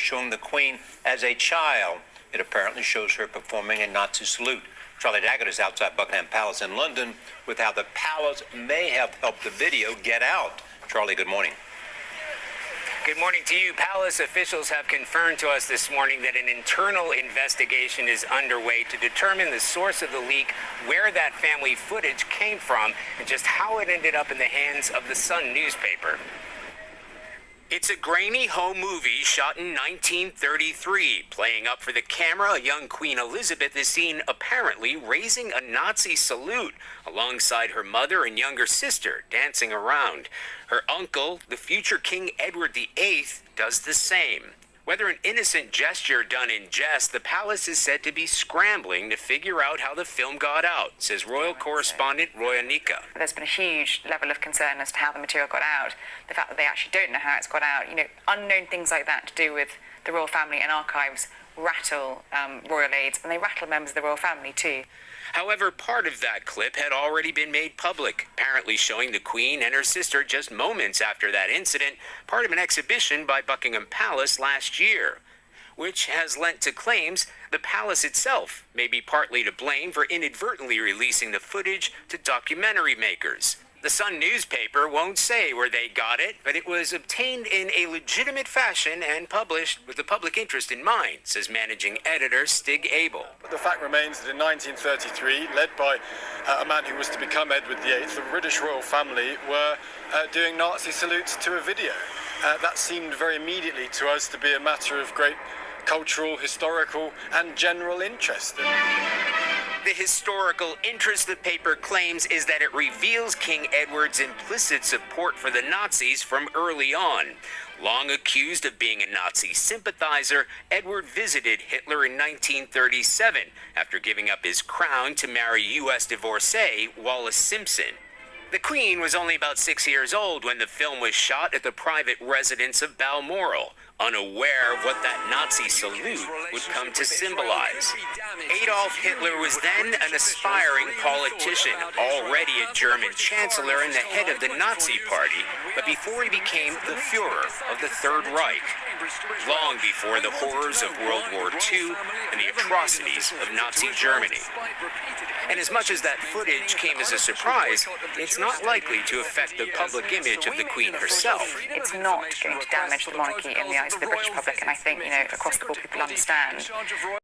showing the Queen as a child. It apparently shows her performing a Nazi salute. Charlie Daggett is outside Buckingham Palace in London with how the palace may have helped the video get out. Charlie, good morning. Good morning to you. Palace officials have confirmed to us this morning that an internal investigation is underway to determine the source of the leak, where that family footage came from, and just how it ended up in the hands of the Sun newspaper. It's a grainy home movie shot in 1933. Playing up for the camera, a young Queen Elizabeth is seen apparently raising a Nazi salute alongside her mother and younger sister dancing around. Her uncle, the future King Edward VIII, does the same. Whether an innocent gesture done in jest, the palace is said to be scrambling to figure out how the film got out, says royal correspondent Roya Nika. There's been a huge level of concern as to how the material got out, the fact that they actually don't know how it's got out. You know, unknown things like that to do with the royal family and archives rattle royal aides, and they rattle members of the royal family too. However, part of that clip had already been made public, apparently showing the Queen and her sister just moments after that incident, part of an exhibition by Buckingham Palace last year, which has lent to claims the palace itself may be partly to blame for inadvertently releasing the footage to documentary makers. The Sun newspaper won't say where they got it, but it was obtained in a legitimate fashion and published with the public interest in mind, says managing editor Stig Abel. But the fact remains that in 1933, led by a man who was to become Edward VIII, the British royal family were doing Nazi salutes to a video. That seemed very immediately to us to be a matter of great cultural, historical and general interest. The historical interest the paper claims is that it reveals King Edward's implicit support for the Nazis from early on. Long accused of being a Nazi sympathizer, Edward visited Hitler in 1937 after giving up his crown to marry U.S. divorcee Wallis Simpson. The Queen was only about 6 years old when the film was shot at the private residence of Balmoral, unaware of what that Nazi salute would come to symbolize. Adolf Hitler was then an aspiring politician, already a German chancellor and the head of the Nazi Party, but before he became the Führer of the Third Reich, long before the horrors of World War II and the atrocities of Nazi Germany. And as much as that footage came as a surprise, it's not likely to affect the public image of the Queen herself. It's not going to damage the monarchy in the eyes of the British public, and I think, across the board people understand.